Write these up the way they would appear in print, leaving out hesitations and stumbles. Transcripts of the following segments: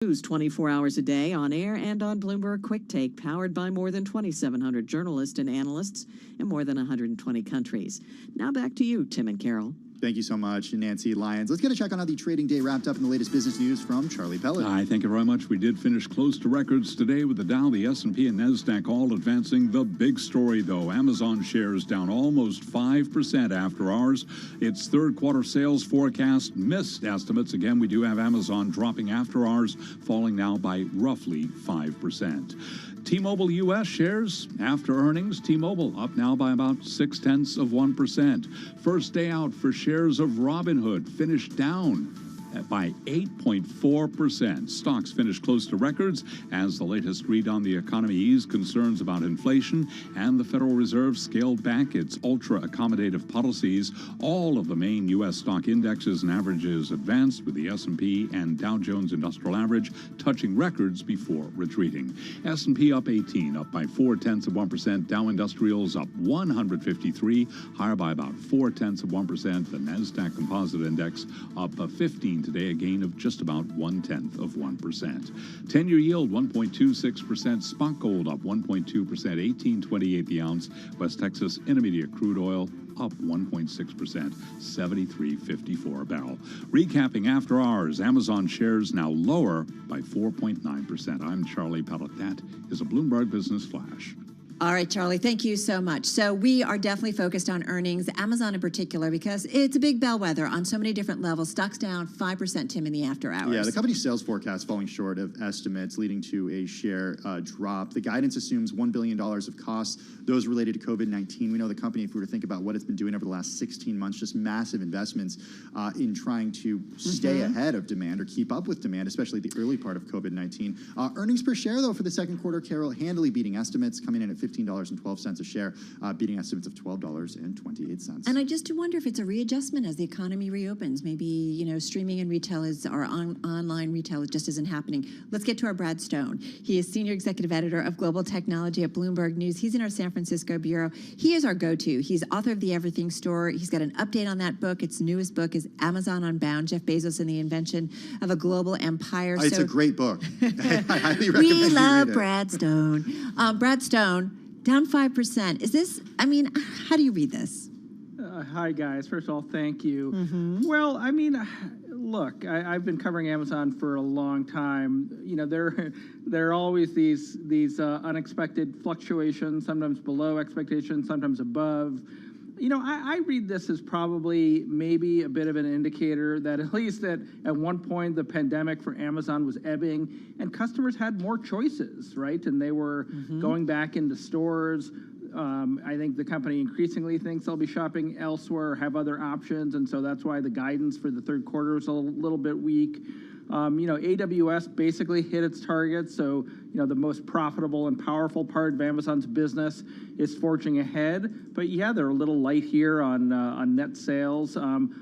News 24 hours a day on air and on Bloomberg Quick Take, powered by more than 2,700 journalists and analysts in more than 120 countries. Now back to you, Tim and Carol. Thank you so much, Nancy Lyons. Let's get a check on how the trading day wrapped up in the latest business news from Charlie Pellet. Hi, thank you very much. We did finish close to records today with the Dow, the S&P, and NASDAQ all advancing. The big story, though, Amazon shares down almost 5% after hours. Its third quarter sales forecast missed estimates. Again, we do have Amazon dropping after hours, falling now by roughly 5%. T-Mobile U.S. shares after earnings. T-Mobile up now by about 0.6%. First day out for shares of Robinhood, finished down by 8.4%. Stocks finished close to records as the latest read on the economy eased concerns about inflation, and the Federal Reserve scaled back its ultra-accommodative policies. All of the main U.S. stock indexes and averages advanced, with the S&P and Dow Jones Industrial Average touching records before retreating. S&P up 18, up by 0.4%. Dow Industrials up 153, higher by about 0.4%. The NASDAQ Composite Index up 15 today, a gain of just about 0.1%. 10-year yield 1.26%. Spot gold up 1.2%, $18.28 the ounce. West Texas Intermediate crude oil up 1.6%, $73.54 a barrel. Recapping after hours, Amazon shares now lower by 4.9%. I'm Charlie Pellet. That is a Bloomberg Business Flash. All right, Charlie, thank you so much. So we are definitely focused on earnings, Amazon in particular, because it's a big bellwether on so many different levels. Stocks down 5%, Tim, in the after hours. Yeah, the company's sales forecast falling short of estimates, leading to a share drop. The guidance assumes $1 billion of costs, those related to COVID-19. We know the company, if we were to think about what it's been doing over the last 16 months, just massive investments in trying to stay ahead of demand or keep up with demand, especially the early part of COVID-19. Earnings per share, though, for the second quarter, Carol, handily beating estimates, coming in at $15.12 a share, beating estimates of $12.28. And I just do wonder if it's a readjustment as the economy reopens. Maybe, you know, streaming and retail online retail just isn't happening. Let's get to our Brad Stone. He is Senior Executive Editor of Global Technology at Bloomberg News. He's in our San Francisco bureau. He is our go-to. He's author of The Everything Store. He's got an update on that book. Its newest book is Amazon Unbound, Jeff Bezos and the Invention of a Global Empire. It's a great book. I highly recommend we love you read it. Brad Stone. Brad Stone, down 5%. Is this, I mean, how do you read this? Hi, guys. First of all, thank you. Well, I mean, look, I've been covering Amazon for a long time. You know, there are always these unexpected fluctuations, sometimes below expectations, sometimes above. You know, I read this as probably maybe a bit of an indicator that at least that at one point the pandemic for Amazon was ebbing and customers had more choices, right? And they were going back into stores. I think the company increasingly thinks they'll be shopping elsewhere or have other options, and so that's why the guidance for the third quarter is a little bit weak. You know, AWS basically hit its target, so, you know, the most profitable and powerful part of Amazon's business is forging ahead. But yeah, they're a little light here on net sales.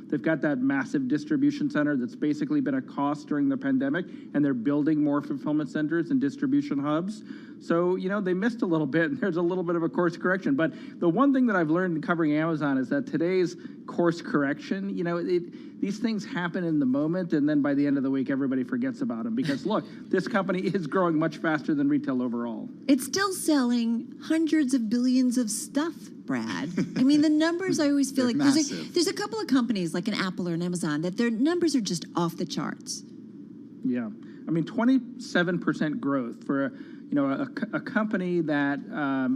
They've got that massive distribution center that's basically been a cost during the pandemic, and they're building more fulfillment centers and distribution hubs. So, you know, they missed a little bit, and there's a little bit of a course correction. But the one thing that I've learned in covering Amazon is that today's course correction, you know, these things happen in the moment, and then by the end of the week, everybody forgets about them. Because, look, this company is growing much faster than retail overall. It's still selling hundreds of billions of stuff, Brad. I mean, the numbers, I always feel like there's a couple of companies like an Apple or an Amazon that their numbers are just off the charts. Yeah. I mean, 27% growth for a company that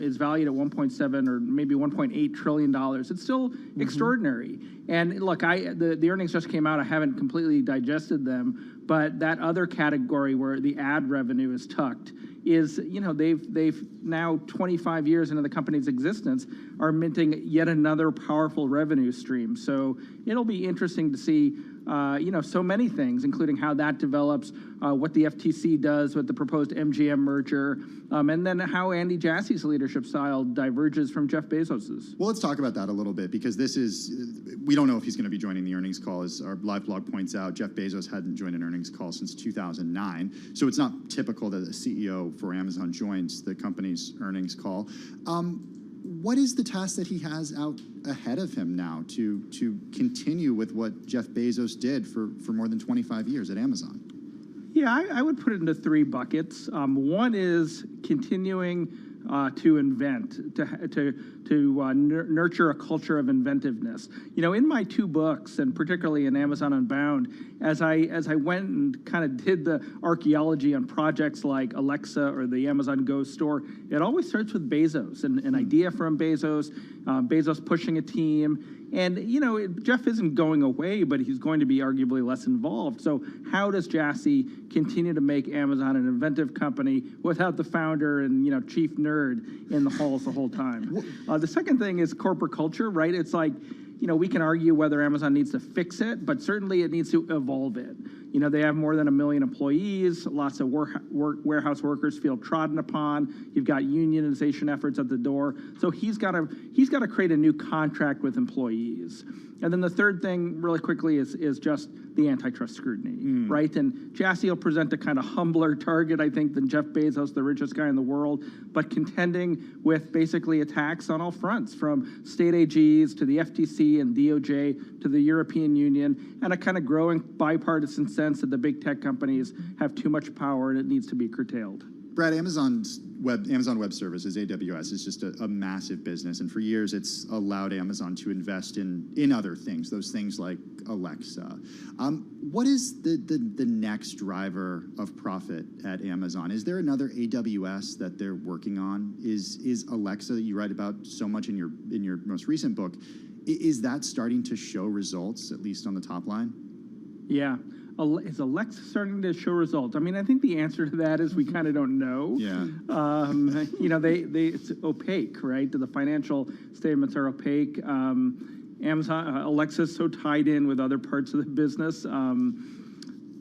is valued at 1.7 or maybe 1.8 trillion dollars. It's still extraordinary. And look, the earnings just came out. I haven't completely digested them, but that other category where the ad revenue is tucked is, you know, they've now 25 years into the company's existence are minting yet another powerful revenue stream. So it'll be interesting to see you know, so many things, including how that develops, what the FTC does with the proposed MGM merger, and then how Andy Jassy's leadership style diverges from Jeff Bezos's. Well, let's talk about that a little bit, because this is, we don't know if he's going to be joining the earnings call. As our live blog points out, Jeff Bezos hadn't joined an earnings call since 2009. So it's not typical that a CEO for Amazon joins the company's earnings call. What is the task that he has out ahead of him now to continue with what Jeff Bezos did for more than 25 years at Amazon? Yeah, I would put it into three buckets. One is continuing to invent, to nurture a culture of inventiveness. You know, in my two books, and particularly in Amazon Unbound, as I went and kind of did the archaeology on projects like Alexa or the Amazon Go store, it always starts with Bezos, and an idea from Bezos, Bezos pushing a team. And, you know, Jeff isn't going away, but he's going to be arguably less involved. So how does Jassy continue to make Amazon an inventive company without the founder and, you know, chief nerd in the halls the whole time? The second thing is corporate culture, right? It's like, you know, we can argue whether Amazon needs to fix it, but certainly it needs to evolve it. You know, they have more than 1 million employees. Lots of warehouse workers feel trodden upon. You've got unionization efforts at the door. So he's got to create a new contract with employees. And then the third thing, really quickly, is just the antitrust scrutiny, right? And Jassy will present a kind of humbler target, I think, than Jeff Bezos, the richest guy in the world, but contending with basically attacks on all fronts, from state AGs to the FTC and DOJ to the European Union, and a kind of growing bipartisan sense that the big tech companies have too much power and it needs to be curtailed. Brad, Amazon Web Services, AWS, is just a massive business, and for years it's allowed Amazon to invest in other things, those things like Alexa. What is the next driver of profit at Amazon? Is there another AWS that they're working on? Is Alexa, that you write about so much in your most recent book, is that starting to show results, at least on the top line? Yeah. Is Alexa starting to show results? I mean, I think the answer to that is we kind of don't know. Yeah. You know, it's opaque, right? The financial statements are opaque. Amazon, Alexa's so tied in with other parts of the business.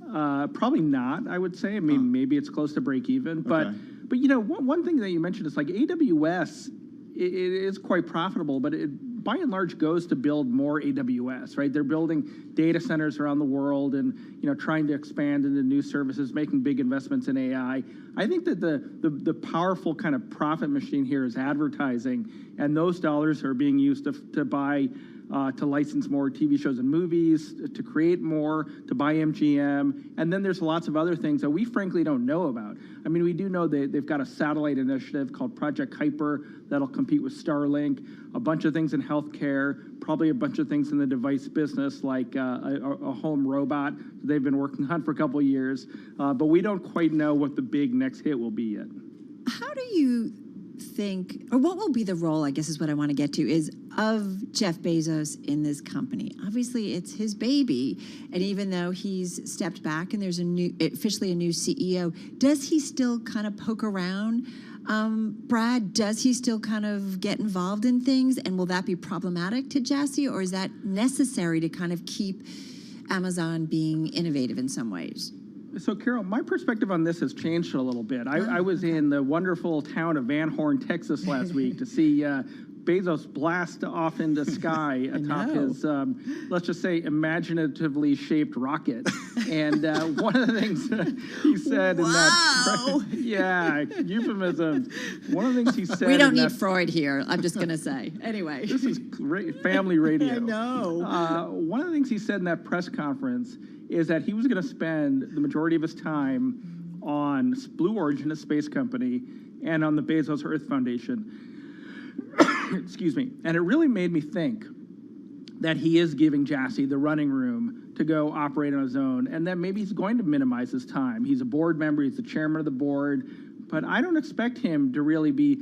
Probably not, I would say. I mean, maybe it's close to break even. But you know, one thing that you mentioned is like AWS, it is quite profitable, but it by and large goes to build more AWS, right? They're building data centers around the world and, you know, trying to expand into new services, making big investments in AI. I think that the powerful kind of profit machine here is advertising, and those dollars are being used to buy, to license more TV shows and movies, to create more, to buy MGM, and then there's lots of other things that we frankly don't know about. I mean, we do know they've got a satellite initiative called Project Kuiper that'll compete with Starlink, a bunch of things in healthcare, probably a bunch of things in the device business, like a home robot that they've been working on for a couple of years, but we don't quite know what the big next hit will be yet. How do you think, or what will be the role, I guess is what I want to get to, is of Jeff Bezos in this company? Obviously, it's his baby, and even though he's stepped back and there's officially a new CEO, does he still kind of poke around? Brad, does he still kind of get involved in things, and will that be problematic to Jassy, or is that necessary to kind of keep Amazon being innovative in some ways? So, Carol, my perspective on this has changed a little bit. I was in the wonderful town of Van Horn, Texas last week to see Bezos blast off into sky atop his, let's just say, imaginatively shaped rocket. And one of the things he said in that... yeah, euphemisms. One of the things he said... We don't need Freud here, I'm just going to say. Anyway. This is family radio. I know. One of the things he said in that press conference is that he was going to spend the majority of his time on Blue Origin, a space company, and on the Bezos Earth Foundation. Excuse me. And it really made me think that he is giving Jassy the running room to go operate on his own, and that maybe he's going to minimize his time. He's a board member, he's the chairman of the board, but I don't expect him to really be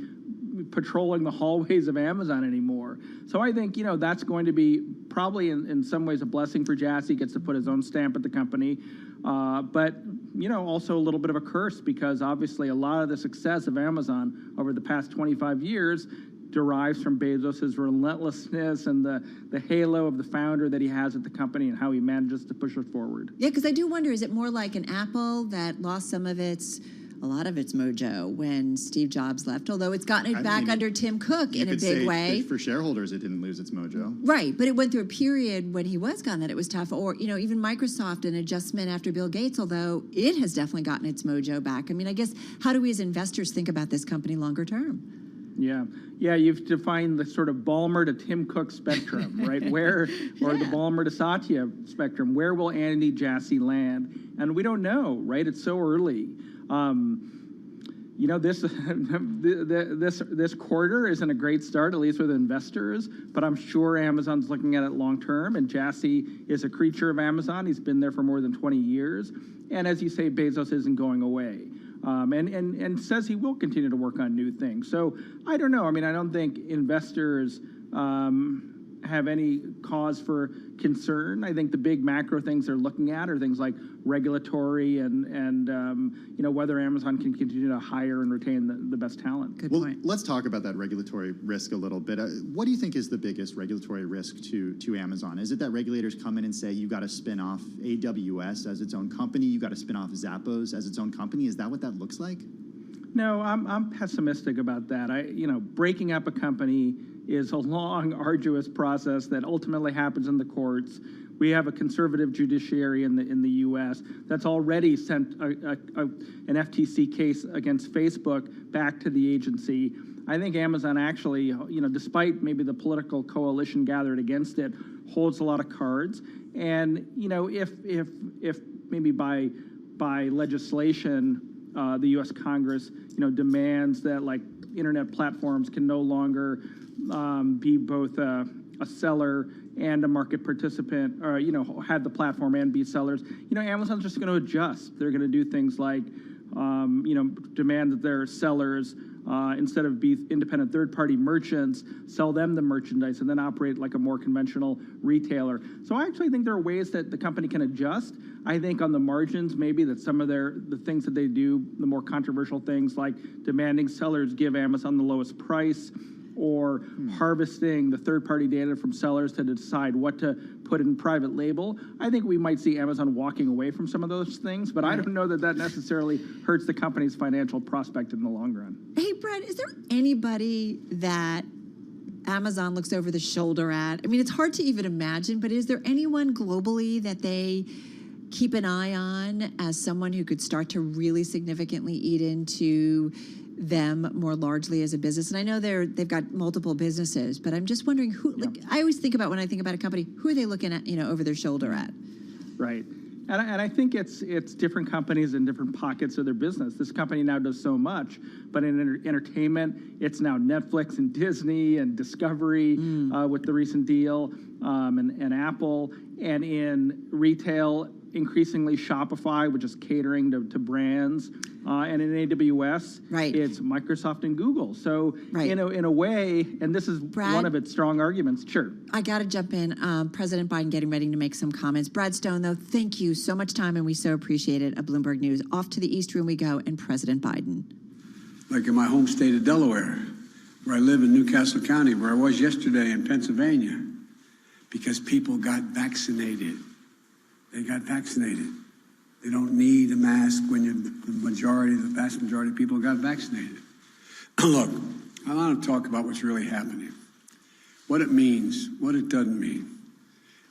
patrolling the hallways of Amazon anymore. So I think, you know, that's going to be probably in some ways a blessing for Jassy, gets to put his own stamp at the company, but, you know, also a little bit of a curse, because obviously a lot of the success of Amazon over the past 25 years derives from Bezos' relentlessness and the halo of the founder that he has at the company and how he manages to push it forward. Yeah, because I do wonder, is it more like an Apple that lost a lot of its mojo when Steve Jobs left, although it's gotten it back under Tim Cook in a big way. For shareholders, it didn't lose its mojo. Right, but it went through a period when he was gone that it was tough. Or, you know, even Microsoft, an adjustment after Bill Gates, although it has definitely gotten its mojo back. I mean, I guess, how do we as investors think about this company longer term? Yeah, yeah. You've defined the sort of Ballmer to Tim Cook spectrum, right? Or the Ballmer to Satya spectrum. Where will Andy Jassy land? And we don't know, right? It's so early. This this quarter isn't a great start, at least with investors. But I'm sure Amazon's looking at it long term. And Jassy is a creature of Amazon. He's been there for more than 20 years. And as you say, Bezos isn't going away. And says he will continue to work on new things. So I don't know. I mean, I don't think investors have any cause for concern. I think the big macro things they're looking at are things like regulatory and whether Amazon can continue to hire and retain the best talent. Good Well, point. let's talk about that regulatory risk a little bit. What do you think is the biggest regulatory risk to Amazon? Is it that regulators come in and say, you got to spin off AWS as its own company, you got to spin off Zappos as its own company? Is that what that looks like? No, I'm pessimistic about that. Breaking up a company is a long, arduous process that ultimately happens in the courts. We have a conservative judiciary in the U.S. that's already sent an FTC case against Facebook back to the agency. I think Amazon actually, despite maybe the political coalition gathered against it, holds a lot of cards. And if maybe by legislation, the U.S. Congress, demands that like internet platforms can no longer be both a seller and a market participant, or have the platform and be sellers. Amazon's just going to adjust. They're going to do things like demand that their sellers, instead of be independent third-party merchants, sell them the merchandise and then operate like a more conventional retailer. So I actually think there are ways that the company can adjust. I think on the margins, maybe that some of the things that they do, the more controversial things like demanding sellers give Amazon the lowest price, or harvesting the third-party data from sellers to decide what to put in private label. I think we might see Amazon walking away from some of those things, but I don't know that necessarily hurts the company's financial prospect in the long run. Hey, Brett, is there anybody that Amazon looks over the shoulder at? I mean, it's hard to even imagine, but is there anyone globally that they keep an eye on as someone who could start to really significantly eat into them more largely as a business? And I know they've got multiple businesses, but I'm just wondering who. Yeah. Like, I always think about when I think about a company, who are they looking at, over their shoulder at? Right. And I think it's different companies in different pockets of their business. This company now does so much, but in entertainment, it's now Netflix and Disney and Discovery with the recent deal, and Apple. And in retail, increasingly Shopify, which is catering to brands. And in AWS, right, it's Microsoft and Google. So right, in a way, and this is Brad, one of its strong arguments. Sure. I got to jump in. President Biden getting ready to make some comments. Brad Stone, though, thank you so much time, and we so appreciate it at Bloomberg News. Off to the East Room we go, and President Biden. Like in my home state of Delaware, where I live in Newcastle County, where I was yesterday in Pennsylvania, because people got vaccinated. They got vaccinated. They don't need a mask when the vast majority of people got vaccinated. Look, I want to talk about what's really happening, what it means, what it doesn't mean,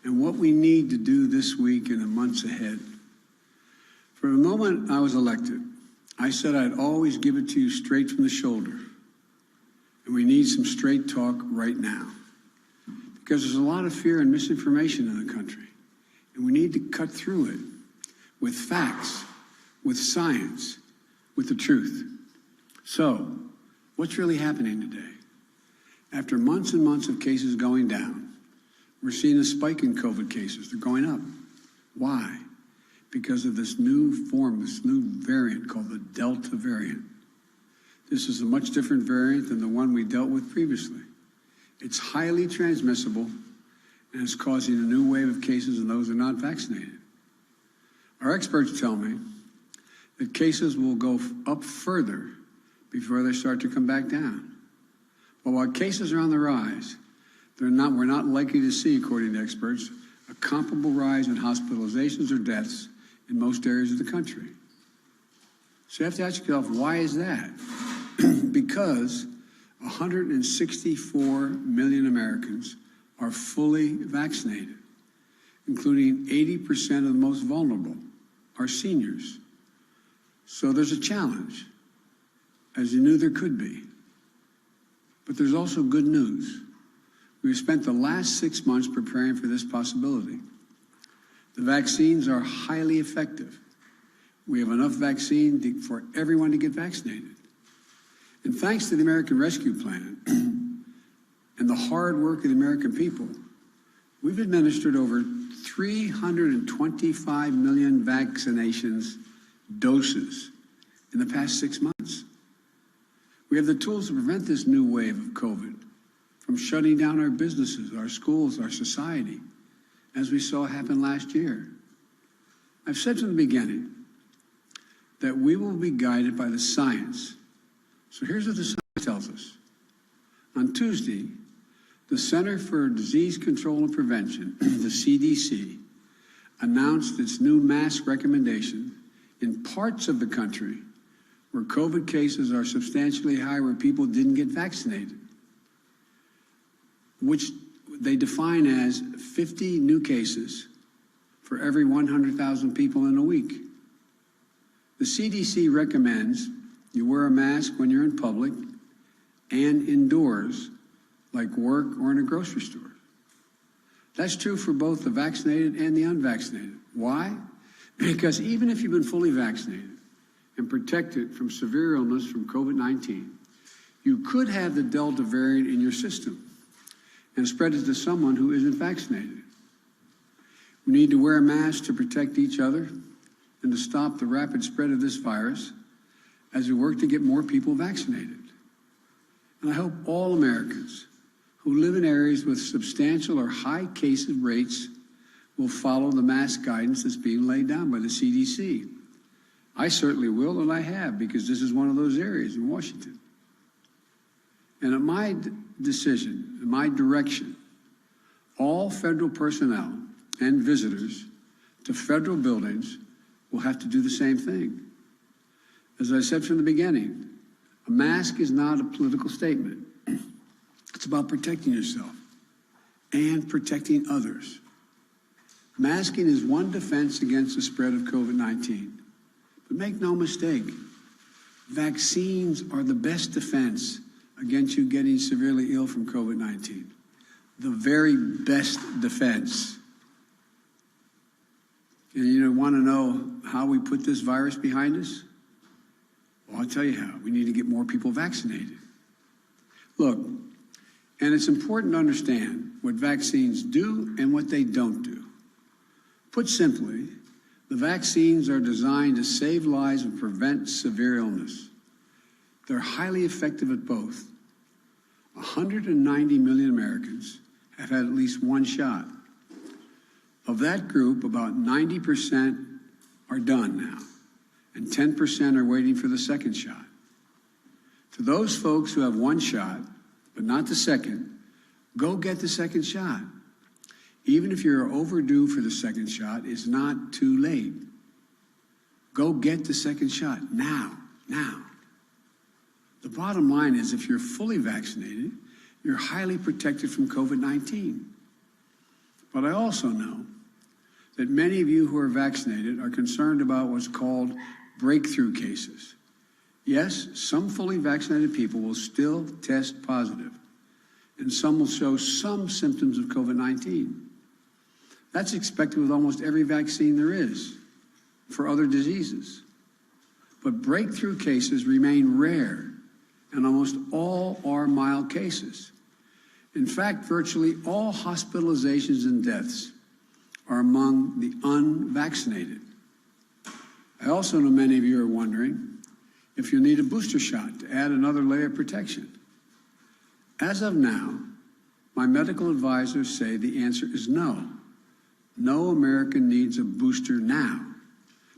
and what we need to do this week and the months ahead. From the moment I was elected, I said I'd always give it to you straight from the shoulder. And we need some straight talk right now, because there's a lot of fear and misinformation in the country. And we need to cut through it with facts, with science, with the truth. So, what's really happening today? After months and months of cases going down, we're seeing a spike in COVID cases. They're going up. Why? Because of this new form, this new variant called the Delta variant. This is a much different variant than the one we dealt with previously. It's highly transmissible, and it's causing a new wave of cases in those who are not vaccinated. Our experts tell me that cases will go up further before they start to come back down. But while cases are on the rise, we're not likely to see, according to experts, a comparable rise in hospitalizations or deaths in most areas of the country. So you have to ask yourself, why is that? Because 164 million Americans are fully vaccinated, including 80% of the most vulnerable, are seniors. So there's a challenge, as you knew there could be. But there's also good news. We've spent the last 6 months preparing for this possibility. The vaccines are highly effective. We have enough vaccine for everyone to get vaccinated. And thanks to the American Rescue Plan and the hard work of the American people, we've administered over 325 million vaccinations doses in the past 6 months. We have the tools to prevent this new wave of COVID from shutting down our businesses, our schools, our society, as we saw happen last year. I've said from the beginning that we will be guided by the science. So here's what the science tells us. On Tuesday, the Center for Disease Control and Prevention, the CDC, announced its new mask recommendation in parts of the country where COVID cases are substantially high, where people didn't get vaccinated, which they define as 50 new cases for every 100,000 people in a week. The CDC recommends you wear a mask when you're in public and indoors, like work or in a grocery store. That's true for both the vaccinated and the unvaccinated. Why? Because even if you've been fully vaccinated and protected from severe illness from COVID-19, you could have the Delta variant in your system and spread it to someone who isn't vaccinated. We need to wear a mask to protect each other and to stop the rapid spread of this virus as we work to get more people vaccinated. And I hope all Americans who live in areas with substantial or high case rates will follow the mask guidance that's being laid down by the CDC. I certainly will, and I have, because this is one of those areas in Washington. And at my decision, in my direction, all federal personnel and visitors to federal buildings will have to do the same thing. As I said from the beginning, a mask is not a political statement. It's about protecting yourself and protecting others. Masking is one defense against the spread of COVID-19. But make no mistake, vaccines are the best defense against you getting severely ill from COVID-19. The very best defense. And you want to know how we put this virus behind us? Well, I'll tell you how. We need to get more people vaccinated. Look, and it's important to understand what vaccines do and what they don't do. Put simply, the vaccines are designed to save lives and prevent severe illness. They're highly effective at both. 190 million Americans have had at least one shot. Of that group, about 90% are done now, and 10% are waiting for the second shot. To those folks who have one shot, but not the second, go get the second shot. Even if you're overdue for the second shot, it's not too late. Go get the second shot now. The bottom line is, if you're fully vaccinated, you're highly protected from COVID-19. But I also know that many of you who are vaccinated are concerned about what's called breakthrough cases. Yes, some fully vaccinated people will still test positive, and some will show some symptoms of COVID-19. That's expected with almost every vaccine there is for other diseases. But breakthrough cases remain rare, and almost all are mild cases. In fact, virtually all hospitalizations and deaths are among the unvaccinated. I also know many of you are wondering if you'll need a booster shot to add another layer of protection. As of now, my medical advisors say the answer is no. No American needs a booster now.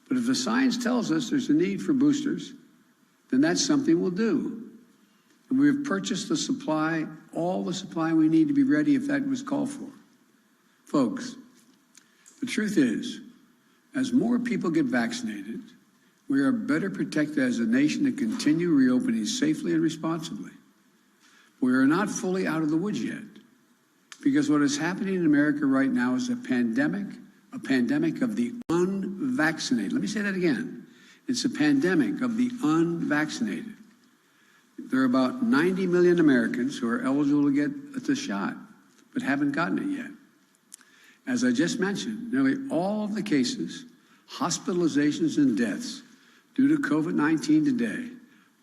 But if the science tells us there's a need for boosters, then that's something we'll do. And we have purchased the supply, all the supply we need to be ready if that was called for. Folks, the truth is, as more people get vaccinated, we are better protected as a nation to continue reopening safely and responsibly. We are not fully out of the woods yet, because what is happening in America right now is a pandemic of the unvaccinated. Let me say that again. It's a pandemic of the unvaccinated. There are about 90 million Americans who are eligible to get the shot, but haven't gotten it yet. As I just mentioned, nearly all of the cases, hospitalizations, and deaths due to COVID-19 today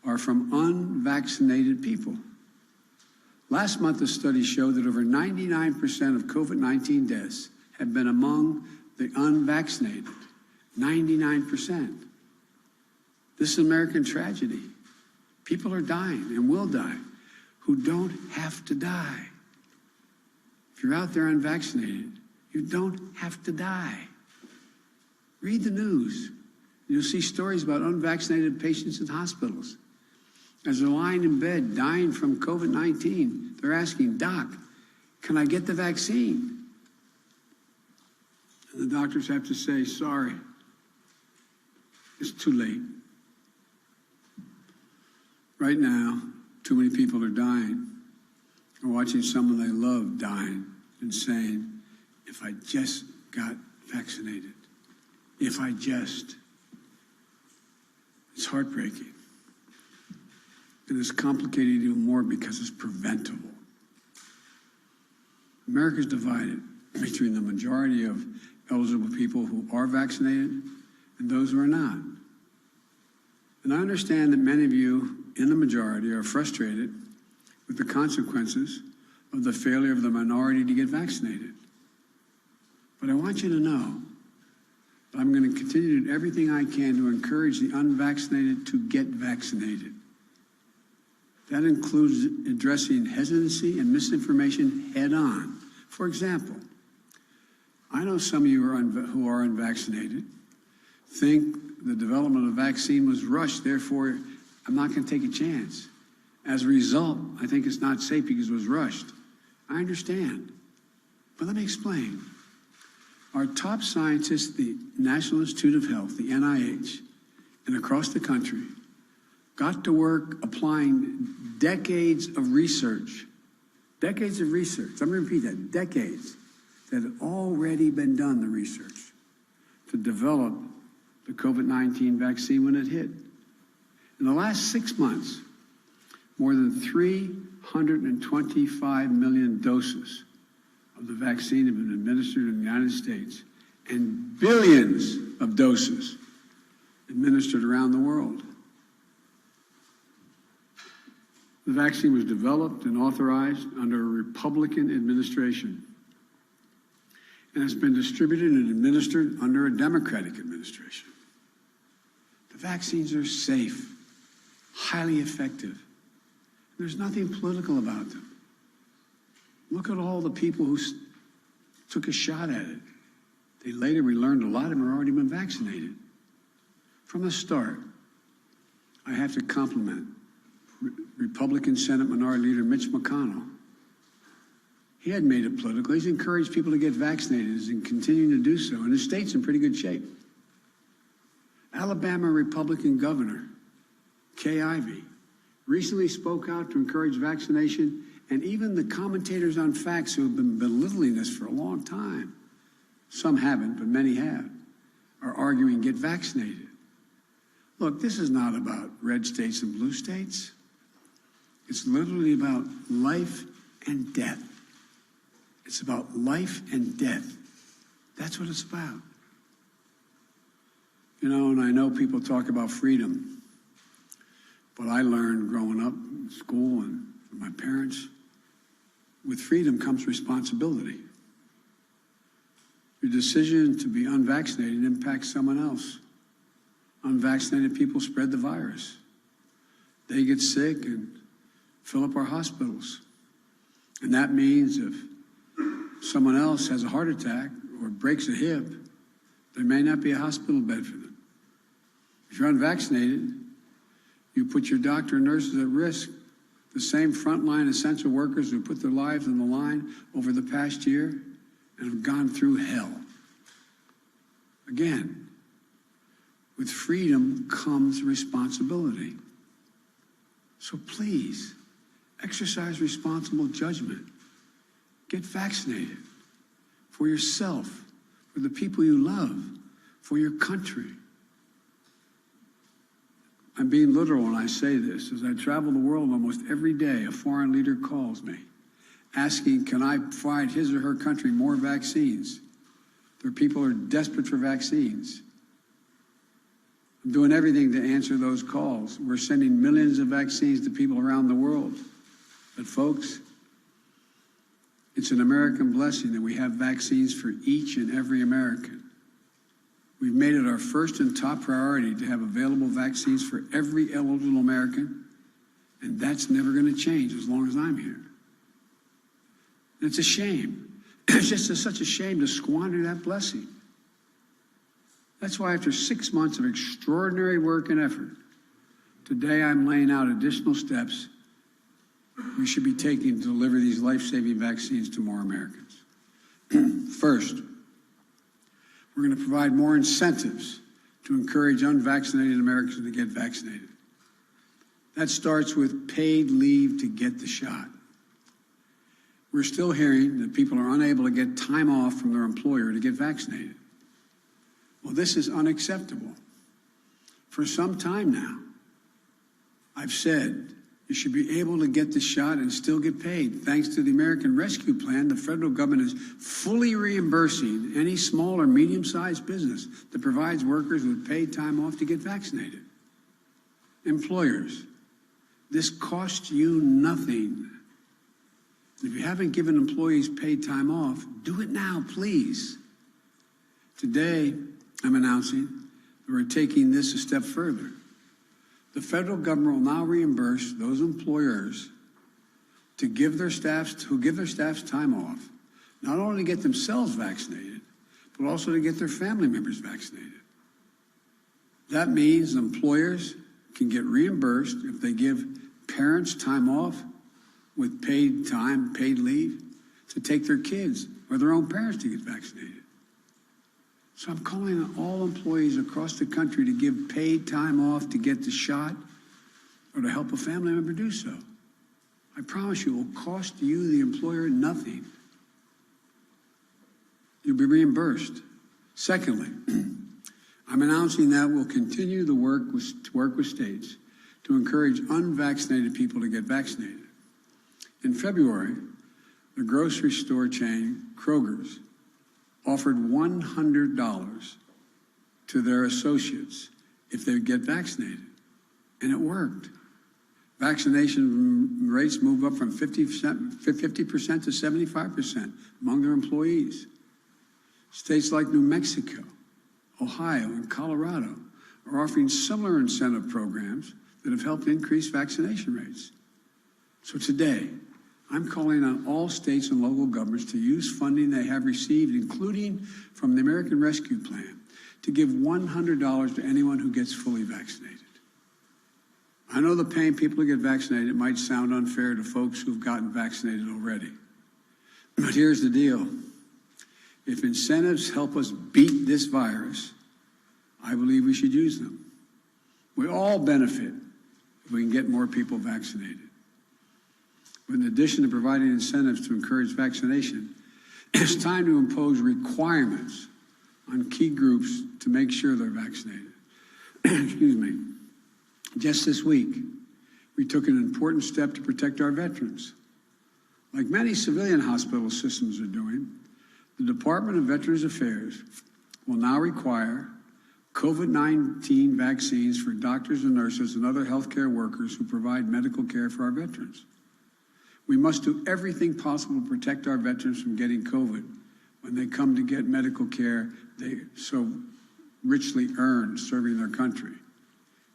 are from unvaccinated people. Last month, a study showed that over 99% of COVID-19 deaths have been among the unvaccinated. 99%. This is an American tragedy. People are dying and will die who don't have to die. If you're out there unvaccinated, you don't have to die. Read the news. You'll see stories about unvaccinated patients in hospitals. As they're lying in bed, dying from COVID-19, they're asking, "Doc, can I get the vaccine?" And the doctors have to say, "Sorry, it's too late." Right now, too many people are dying, or watching someone they love dying and saying, "If I just got vaccinated, if I just." It's heartbreaking. And it's complicated even more because it's preventable. America's divided between the majority of eligible people who are vaccinated and those who are not. And I understand that many of you in the majority are frustrated with the consequences of the failure of the minority to get vaccinated. But I want you to know that I'm going to continue to do everything I can to encourage the unvaccinated to get vaccinated. That includes addressing hesitancy and misinformation head on. For example, I know some of you who are unvaccinated think the development of a vaccine was rushed, therefore I'm not going to take a chance. As a result, I think it's not safe because it was rushed. I understand. But let me explain. Our top scientists, the National Institute of Health, the NIH, and across the country, got to work applying decades of research. Decades of research. I'm going to repeat that. Decades that had already been done, the research, to develop the COVID-19 vaccine when it hit. In the last 6 months, more than 325 million doses of the vaccine have been administered in the United States, and billions of doses administered around the world. The vaccine was developed and authorized under a Republican administration, and it's been distributed and administered under a Democratic administration. The vaccines are safe, highly effective. There's nothing political about them. Look at all the people who took a shot at it. We learned a lot of them had already been vaccinated. From the start, I have to compliment Republican Senate Minority Leader Mitch McConnell. He hadn't made it political. He's encouraged people to get vaccinated and continuing to do so. And his state's in pretty good shape. Alabama Republican Governor Kay Ivey recently spoke out to encourage vaccination, and even the commentators on facts who have been belittling this for a long time, some haven't, but many have, are arguing get vaccinated. Look, this is not about red states and blue states. It's literally about life and death. It's about life and death. That's what it's about. You know, and I know people talk about freedom, but I learned growing up in school and from my parents, with freedom comes responsibility. Your decision to be unvaccinated impacts someone else. Unvaccinated people spread the virus. They get sick and fill up our hospitals. And that means if someone else has a heart attack or breaks a hip, there may not be a hospital bed for them. If you're unvaccinated, you put your doctor and nurses at risk. The same frontline essential workers who put their lives on the line over the past year and have gone through hell. Again, with freedom comes responsibility. So please, exercise responsible judgment. Get vaccinated for yourself, for the people you love, for your country. I'm being literal when I say this. As I travel the world almost every day, a foreign leader calls me asking, can I provide his or her country more vaccines? There are people who are desperate for vaccines. I'm doing everything to answer those calls. We're sending millions of vaccines to people around the world. But folks, it's an American blessing that we have vaccines for each and every American. We've made it our first and top priority to have available vaccines for every eligible American, and that's never going to change as long as I'm here. And it's a shame. It's just such a shame to squander that blessing. That's why after 6 months of extraordinary work and effort, today I'm laying out additional steps we should be taking to deliver these life-saving vaccines to more Americans. First, we're going to provide more incentives to encourage unvaccinated Americans to get vaccinated. That starts with paid leave to get the shot. We're still hearing that people are unable to get time off from their employer to get vaccinated. Well, this is unacceptable. For some time now, I've said you should be able to get the shot and still get paid. Thanks to the American Rescue Plan, the federal government is fully reimbursing any small or medium-sized business that provides workers with paid time off to get vaccinated. Employers, this costs you nothing. If you haven't given employees paid time off, do it now, please. Today, I'm announcing that we're taking this a step further. The federal government will now reimburse those employers who give their staffs time off, not only to get themselves vaccinated, but also to get their family members vaccinated. That means employers can get reimbursed if they give parents time off with paid time, paid leave, to take their kids or their own parents to get vaccinated. So I'm calling on all employees across the country to give paid time off to get the shot or to help a family member do so. I promise you, it will cost you, the employer, nothing. You'll be reimbursed. Secondly, I'm announcing that we'll continue to work with states to encourage unvaccinated people to get vaccinated. In February, the grocery store chain Kroger's offered $100 to their associates if they would get vaccinated, and it worked. Vaccination rates moved up from 50% to 75% among their employees. States like New Mexico, Ohio, and Colorado are offering similar incentive programs that have helped increase vaccination rates. So today, I'm calling on all states and local governments to use funding they have received, including from the American Rescue Plan, to give $100 to anyone who gets fully vaccinated. I know the paying people to get vaccinated might sound unfair to folks who've gotten vaccinated already. But here's the deal. If incentives help us beat this virus, I believe we should use them. We all benefit if we can get more people vaccinated. But in addition to providing incentives to encourage vaccination, it's time to impose requirements on key groups to make sure they're vaccinated. Excuse me. Just this week, we took an important step to protect our veterans. Like many civilian hospital systems are doing, the Department of Veterans Affairs will now require COVID-19 vaccines for doctors and nurses and other healthcare workers who provide medical care for our veterans. We must do everything possible to protect our veterans from getting COVID when they come to get medical care they so richly earned serving their country.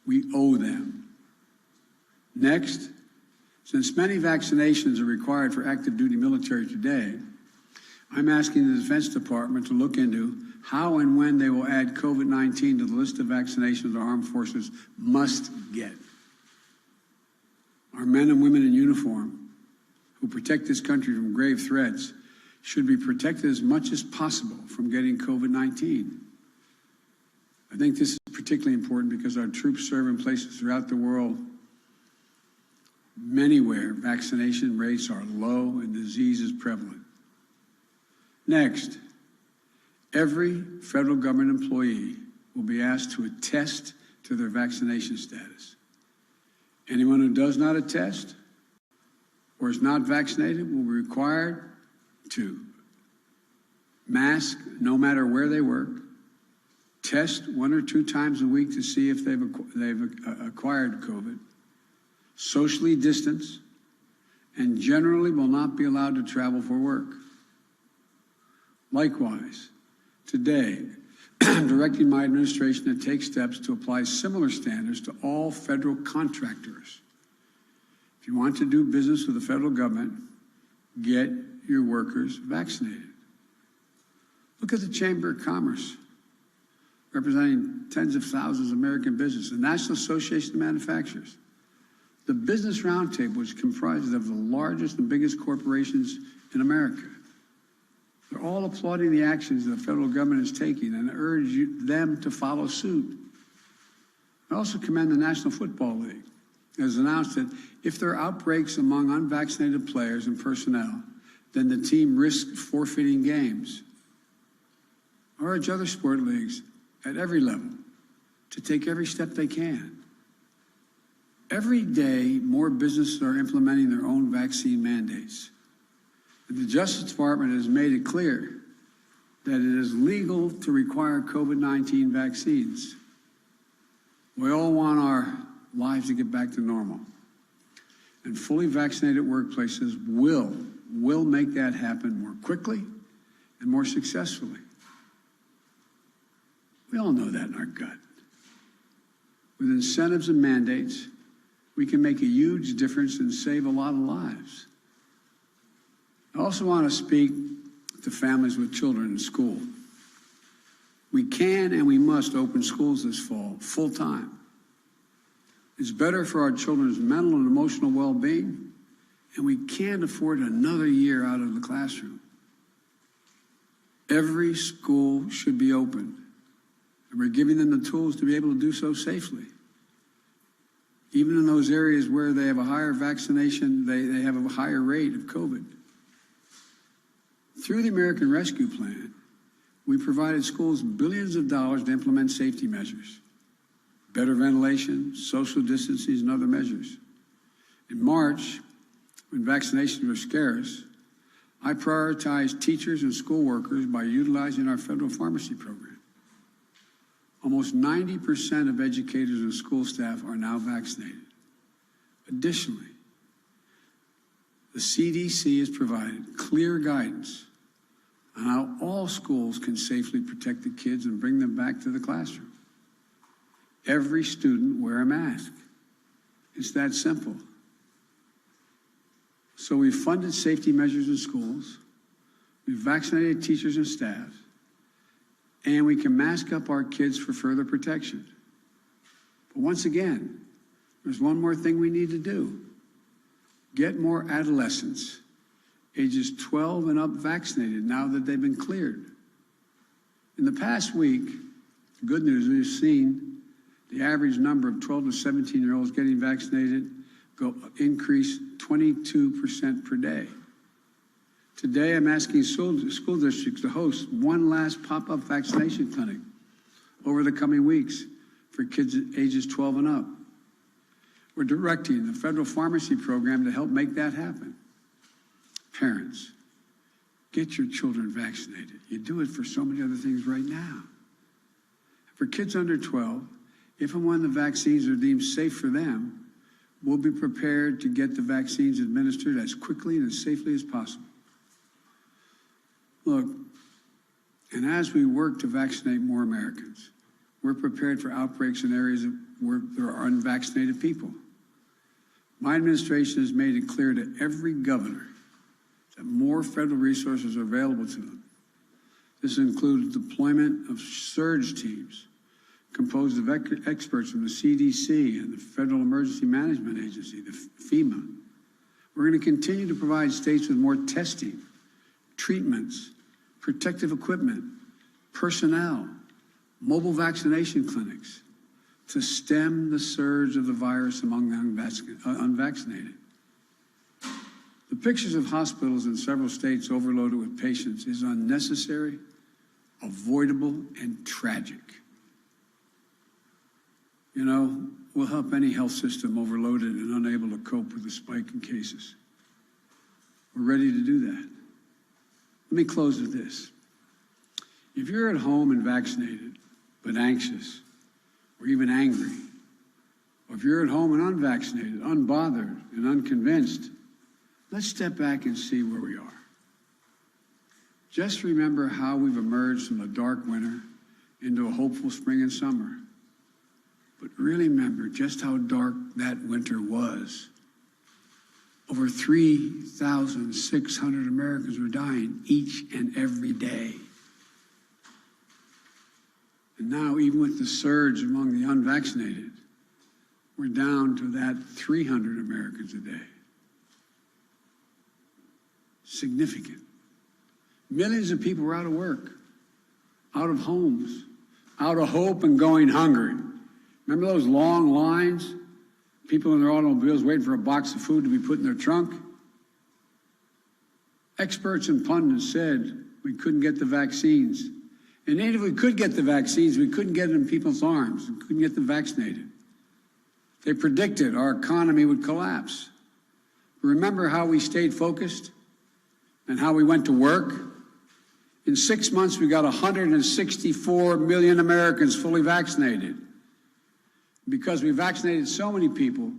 We owe them. Next, since many vaccinations are required for active duty military today, I'm asking the Defense Department to look into how and when they will add COVID-19 to the list of vaccinations our armed forces must get. Our men and women in uniform who protect this country from grave threats should be protected as much as possible from getting COVID-19. I think this is particularly important because our troops serve in places throughout the world, many where vaccination rates are low and disease is prevalent. Next, every federal government employee will be asked to attest to their vaccination status. Anyone who does not attest or is not vaccinated will be required to mask no matter where they work, test 1 or 2 times a week to see if they've acquired COVID, socially distance, and generally will not be allowed to travel for work. Likewise, today, I'm directing my administration to take steps to apply similar standards to all federal contractors. If you want to do business with the federal government, get your workers vaccinated. Look at the Chamber of Commerce, representing tens of thousands of American businesses, the National Association of Manufacturers, the Business Roundtable, which comprises of the largest and biggest corporations in America. They're all applauding the actions the federal government is taking and urge them to follow suit. I also commend the National Football League. It has announced that if there are outbreaks among unvaccinated players and personnel, then the team risks forfeiting games. I urge other sport leagues at every level to take every step they can. Every day, more businesses are implementing their own vaccine mandates. And the Justice Department has made it clear that it is legal to require COVID-19 vaccines. We all want our lives to get back to normal. And fully vaccinated workplaces will make that happen more quickly and more successfully. We all know that in our gut. With incentives and mandates, we can make a huge difference and save a lot of lives. I also want to speak to families with children in school. We can and we must open schools this fall, full time. It's better for our children's mental and emotional well-being, and we can't afford another year out of the classroom. Every school should be open, and we're giving them the tools to be able to do so safely. Even in those areas where they have a higher vaccination, they have a higher rate of COVID. Through the American Rescue Plan, we provided schools billions of dollars to implement safety measures, better ventilation, social distancing, and other measures. In March, when vaccinations were scarce, I prioritized teachers and school workers by utilizing our federal pharmacy program. Almost 90% of educators and school staff are now vaccinated. Additionally, the CDC has provided clear guidance on how all schools can safely protect the kids and bring them back to the classroom. Every student wear a mask. It's that simple. So we funded safety measures in schools, we vaccinated teachers and staff, and we can mask up our kids for further protection. But once again, there's one more thing we need to do. Get more adolescents, ages 12 and up, vaccinated now that they've been cleared. In the past week, the good news, we've seen the average number of 12 to 17-year-olds getting vaccinated increase 22% per day. Today, I'm asking school districts to host one last pop-up vaccination clinic over the coming weeks for kids ages 12 and up. We're directing the federal pharmacy program to help make that happen. Parents, get your children vaccinated. You do it for so many other things right now. For kids under 12, if and when the vaccines are deemed safe for them, we'll be prepared to get the vaccines administered as quickly and as safely as possible. Look, and as we work to vaccinate more Americans, we're prepared for outbreaks in areas where there are unvaccinated people. My administration has made it clear to every governor that more federal resources are available to them. This includes deployment of surge teams composed of experts from the CDC and the Federal Emergency Management Agency, the FEMA. We're going to continue to provide states with more testing, treatments, protective equipment, personnel, mobile vaccination clinics to stem the surge of the virus among the unvaccinated. The pictures of hospitals in several states overloaded with patients is unnecessary, avoidable, and tragic. You know, will help any health system overloaded and unable to cope with the spike in cases. We're ready to do that. Let me close with this. If you're at home and vaccinated, but anxious, or even angry, or if you're at home and unvaccinated, unbothered, and unconvinced, let's step back and see where we are. Just remember how we've emerged from a dark winter into a hopeful spring and summer. But really remember just how dark that winter was. Over 3,600 Americans were dying each and every day. And now, even with the surge among the unvaccinated, we're down to that 300 Americans a day. Significant. Millions of people were out of work, out of homes, out of hope and going hungry. Remember those long lines? People in their automobiles waiting for a box of food to be put in their trunk? Experts and pundits said we couldn't get the vaccines. And even if we could get the vaccines, we couldn't get them in people's arms. We couldn't get them vaccinated. They predicted our economy would collapse. Remember how we stayed focused and how we went to work? In 6 months, we got 164 million Americans fully vaccinated. Because we vaccinated so many people,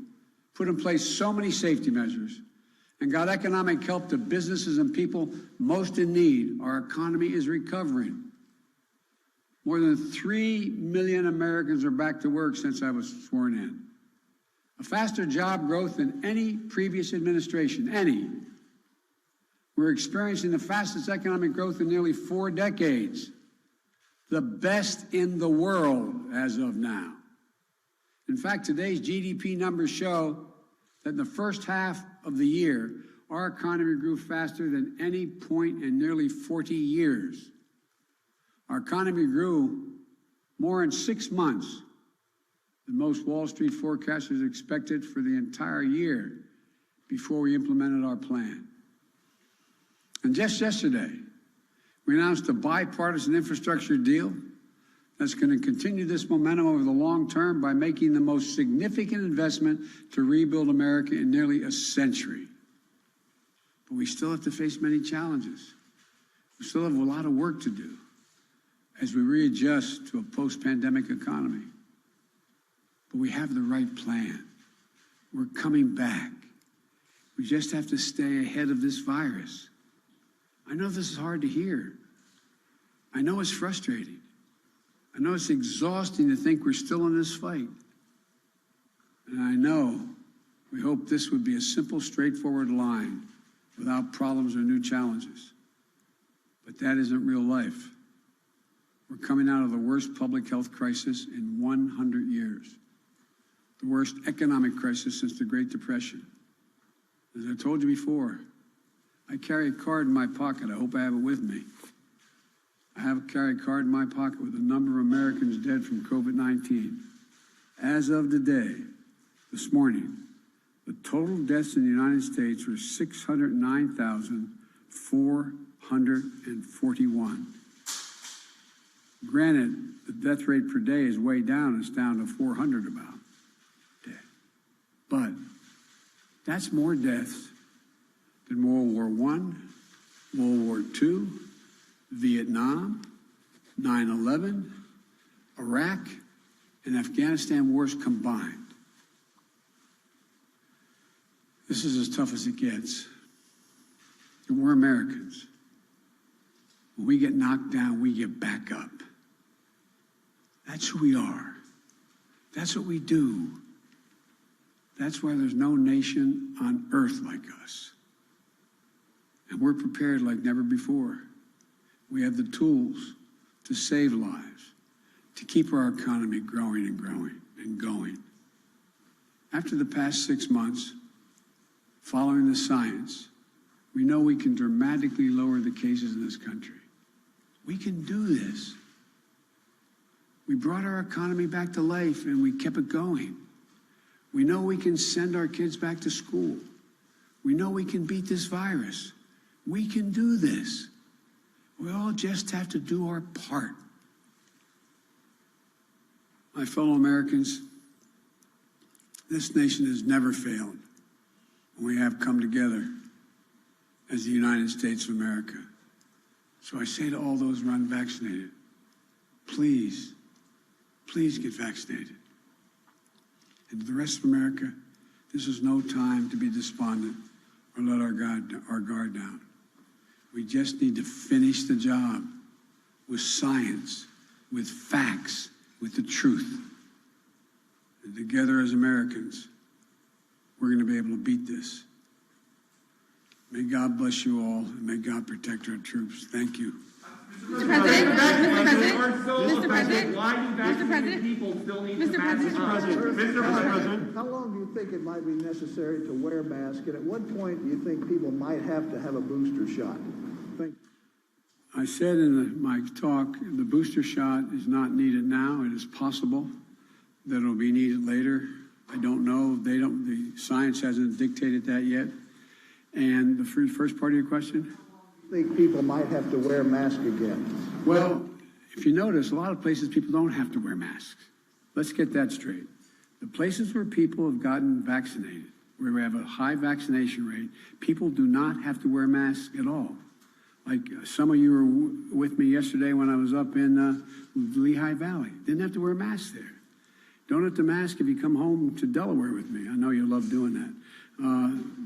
put in place so many safety measures, and got economic help to businesses and people most in need, our economy is recovering. More than 3 million Americans are back to work since I was sworn in. A faster job growth than any previous administration, any. We're experiencing the fastest economic growth in nearly 4 decades, the best in the world as of now. In fact, today's GDP numbers show that in the first half of the year, our economy grew faster than any point in nearly 40 years. Our economy grew more in 6 months than most Wall Street forecasters expected for the entire year before we implemented our plan. And just yesterday, we announced a bipartisan infrastructure deal that's going to continue this momentum over the long term by making the most significant investment to rebuild America in nearly a century. But we still have to face many challenges. We still have a lot of work to do as we readjust to a post-pandemic economy. But we have the right plan. We're coming back. We just have to stay ahead of this virus. I know this is hard to hear. I know it's frustrating. I know it's exhausting to think we're still in this fight. And I know we hope this would be a simple, straightforward line without problems or new challenges. But that isn't real life. We're coming out of the worst public health crisis in 100 years, the worst economic crisis since the Great Depression. As I told you before, I carry a card in my pocket. I hope I have it with me. I carry a card in my pocket with the number of Americans dead from COVID-19. As of today, this morning, the total deaths in the United States were 609,441. Granted, the death rate per day is way down. It's down to 400 about dead. But that's more deaths than World War I, World War II, Vietnam, 9/11, Iraq, and Afghanistan wars combined. This is as tough as it gets. And we're Americans. When we get knocked down, we get back up. That's who we are. That's what we do. That's why there's no nation on earth like us. And we're prepared like never before. We have the tools to save lives, to keep our economy growing and growing and going. After the past 6 months, following the science, we know we can dramatically lower the cases in this country. We can do this. We brought our economy back to life and we kept it going. We know we can send our kids back to school. We know we can beat this virus. We can do this. We all just have to do our part. My fellow Americans, This nation has never failed. We have come together as the United States of America. So I say to all those who are unvaccinated, please, please get vaccinated. And to the rest of America, this is no time to be despondent or let our guard down. We just need to finish the job with science, with facts, with the truth. And together as Americans, we're going to be able to beat this. May God bless you all, and may God protect our troops. Thank you. Mr. President, Mr. President, why do vaccinated people still need to mask up? Mr. President, how long do you think it might be necessary to wear a mask, and at what point do you think people might have to have a booster shot? I said in my talk, the booster shot is not needed now. It is possible that it'll be needed later. I don't know. The science hasn't dictated that yet. And the first part of your question? I think people might have to wear a mask again. Well, if you notice, a lot of places people don't have to wear masks. Let's get that straight. The places where people have gotten vaccinated, where we have a high vaccination rate, people do not have to wear masks at all. Like some of you were with me yesterday when I was up in Lehigh Valley. Didn't have to wear a mask there. Don't have to mask if you come home to Delaware with me. I know you love doing that.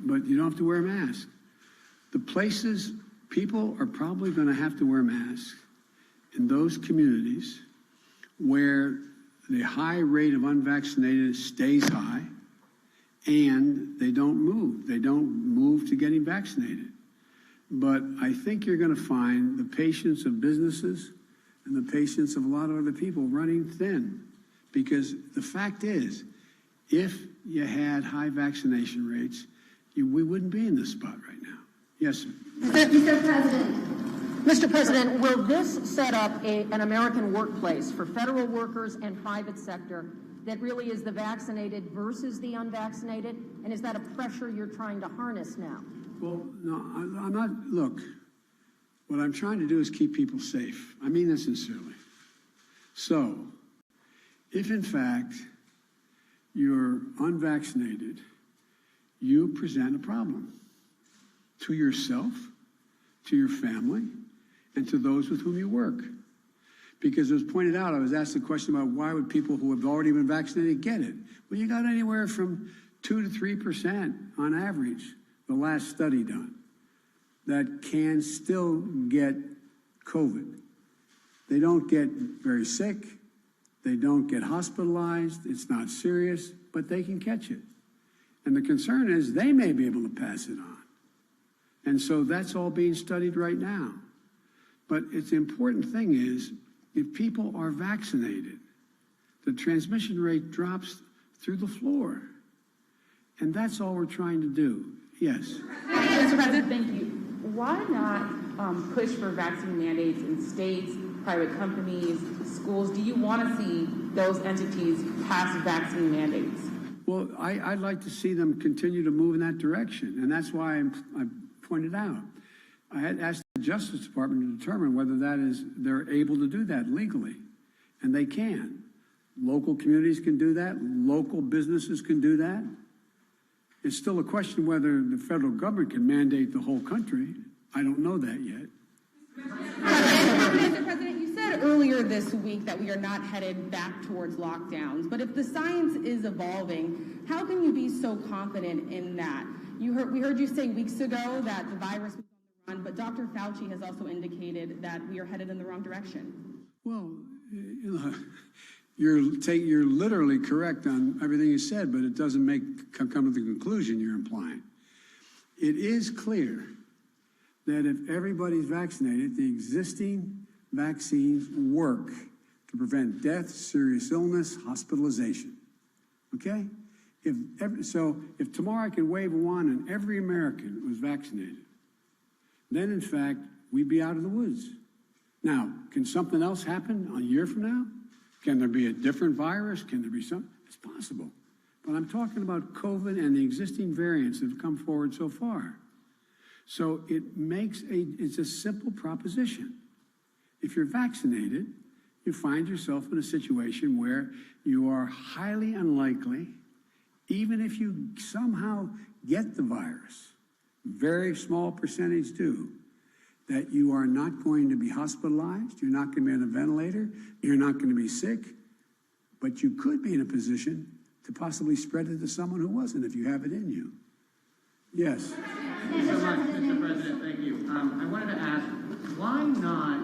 But you don't have to wear a mask. The places people are probably going to have to wear masks in those communities where the high rate of unvaccinated stays high and they don't move. They don't move to getting vaccinated. But I think you're going to find the patience of businesses and the patience of a lot of other people running thin. Because the fact is, if you had high vaccination rates, we wouldn't be in this spot right now. Yes, sir. Mr. President, will this set up an American workplace for federal workers and private sector that really is the vaccinated versus the unvaccinated? And is that a pressure you're trying to harness now? Well, no, I'm not. Look, what I'm trying to do is keep people safe. I mean that sincerely. So, if in fact you're unvaccinated, you present a problem to yourself, to your family, and to those with whom you work. Because as pointed out, I was asked the question about why would people who have already been vaccinated get it? Well, you got anywhere from 2 to 3% on average, the last study done, that can still get COVID. They don't get very sick. They don't get hospitalized. It's not serious, but they can catch it. And the concern is they may be able to pass it on. And so that's all being studied right now. But it's the important thing is, if people are vaccinated, the transmission rate drops through the floor. And that's all we're trying to do. Yes. Mr. President, thank you. Why not push for vaccine mandates in states, private companies, schools? Do you want to see those entities pass vaccine mandates? Well, I'd like to see them continue to move in that direction. And that's why I pointed out. I had asked the Justice Department to determine whether they're able to do that legally. And they can. Local communities can do that. Local businesses can do that. It's still a question whether the federal government can mandate the whole country. I don't know that yet. Mr. President, you said earlier this week that we are not headed back towards lockdowns. But if the science is evolving, how can you be so confident in that? We heard you say weeks ago that the virus was on the run, but Dr. Fauci has also indicated that we are headed in the wrong direction. Well, you're literally correct on everything you said, but it doesn't come to the conclusion you're implying. It is clear that if everybody's vaccinated, the existing vaccines work to prevent death, serious illness, hospitalization. Okay? If tomorrow I could wave a wand and every American was vaccinated, then in fact, we'd be out of the woods. Now, can something else happen a year from now? Can there be a different virus? Can there be something? It's possible. But I'm talking about COVID and the existing variants that have come forward so far. So it's a simple proposition. If you're vaccinated, you find yourself in a situation where you are highly unlikely Even if you somehow get the virus, very small percentage do, that you are not going to be hospitalized, you're not going to be on a ventilator, you're not going to be sick, but you could be in a position to possibly spread it to someone who wasn't if you have it in you. Yes. Thank you so much, Mr. President. Thank you. I wanted to ask, why not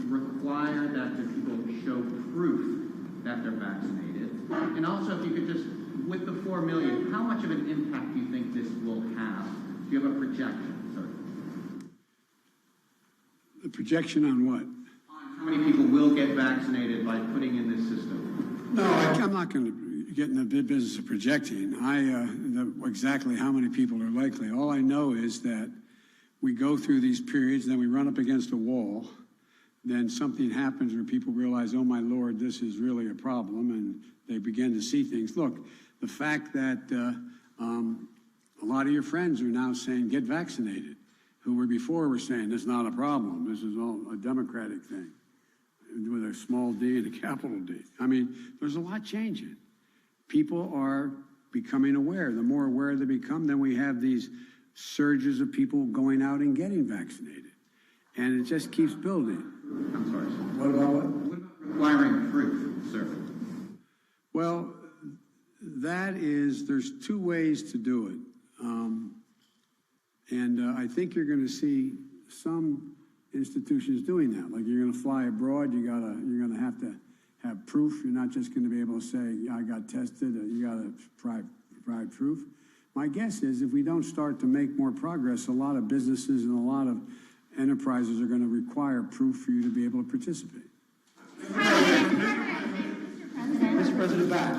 require that the people show proof that they're vaccinated? And also, if you could just, with the 4 million, how much of an impact do you think this will have? Do you have a projection? The projection on what? On how many people will get vaccinated by putting in this system? No, I'm not going to get in the business of projecting. Exactly how many people are likely. All I know is that we go through these periods, then we run up against a wall, then something happens where people realize, oh my Lord, this is really a problem, and they begin to see things. Look, the fact that a lot of your friends are now saying, get vaccinated, who were before were saying, this is not a problem, this is all a Democratic thing, with a small d and a capital D. I mean, there's a lot changing. People are becoming aware. The more aware they become, then we have these surges of people going out and getting vaccinated. And it just keeps building. I'm sorry, sir. What about what? What about requiring proof, sir? Well, there's two ways to do it. I think you're going to see some institutions doing that. Like you're going to fly abroad, you're going to have proof. You're not just going to be able to say, yeah, I got tested. You got to provide proof. My guess is if we don't start to make more progress, a lot of businesses and a lot of enterprises are going to require proof for you to be able to participate. Mr. President, back.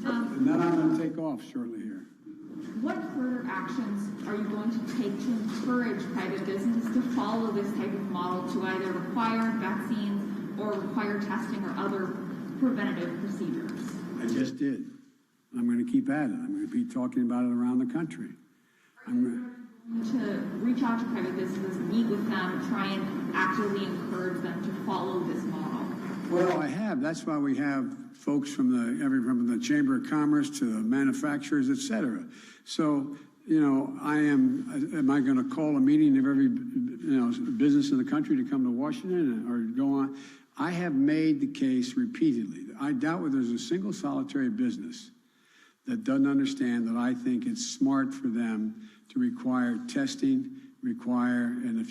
And then I'm going to take off shortly here. What further actions are you going to take to encourage private businesses to follow this type of model to either require vaccines or require testing or other preventative procedures? I just did. I'm going to keep at it. I'm going to be talking about it around the country. I'm going to reach out to private businesses, meet with them, try and actively encourage them to follow this model. Well, I have. That's why we have folks from the Chamber of Commerce to the manufacturers, et cetera. So, am I going to call a meeting of every, business in the country to come to Washington or go on? I have made the case repeatedly. I doubt whether there's a single solitary business that doesn't understand that I think it's smart for them to require testing, and if